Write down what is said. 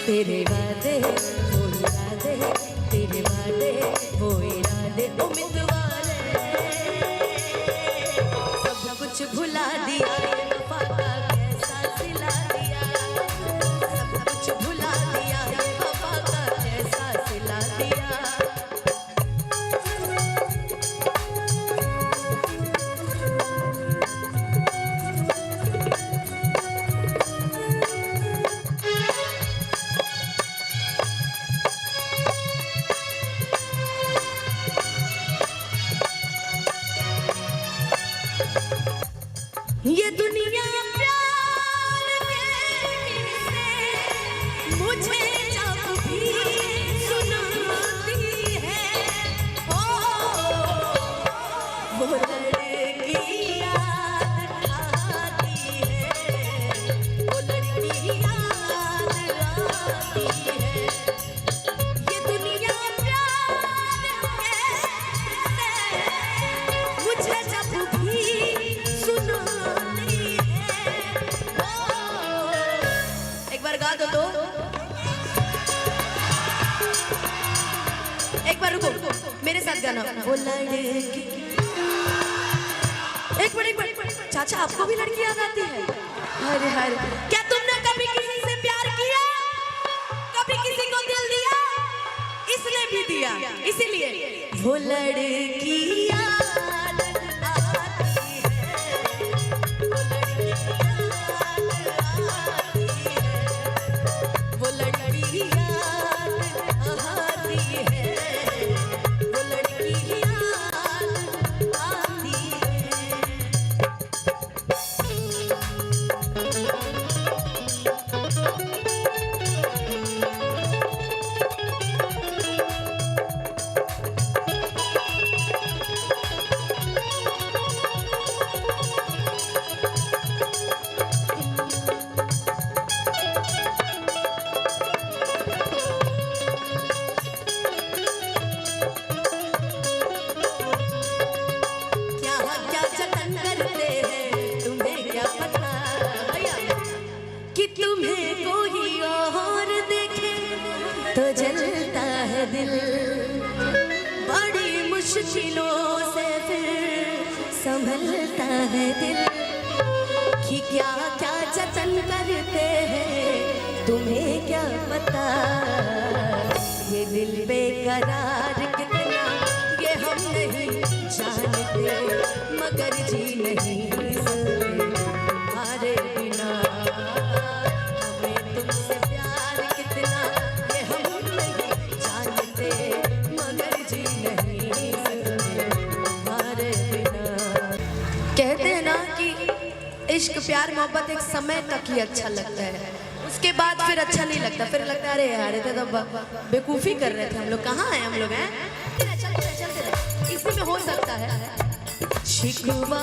तेरे वादे वो इरादे, तेरे वादे वो इरादे, उम्मीदवार सब कुछ भुला दिया, वफा का कैसा सिला दिया, सब कुछ भुला दिया, वफा का कैसा सिला दिया। ये दुनिया प्यार के से मुझे जब भी सुनाती है, ओ वो लड़की याद आती है, वो लड़की याद आती है। ये दुनिया प्यार के से मुझे जब भी गा दो तो एक बार रुको, मेरे साथ गाना। वो लड़की, एक बार चाचा आपको भी लड़की याद आती है? अरे हरे, क्या तुमने कभी किसी से प्यार किया, कभी किसी को दिल दिया? इसने भी दिया, इसीलिए वो लड़की याद आती है, वो लड़की वो लड़की याद आती है, वो लड़की याद आती है। तुम्हें कोई और देखे तो जलता है दिल, बड़ी मुश्किलों से फिर संभलता है दिल, कि क्या क्या जतन करते हैं तुम्हें क्या पता, ये दिल बेकरार कितना ये हम नहीं जानते, मगर जी नहीं सकते तुम्हारे बिना, कहते हैं ना कि इश्क प्यार मोहब्बत एक समय तक ही अच्छा लगता है, उसके बाद फिर अच्छा नहीं लगता, फिर लगता है अरे यार ये तो बेवकूफ़ी कर रहे थे हम लोग, कहाँ हैं हम लोग हैं, इसी में हो सकता है शिकवा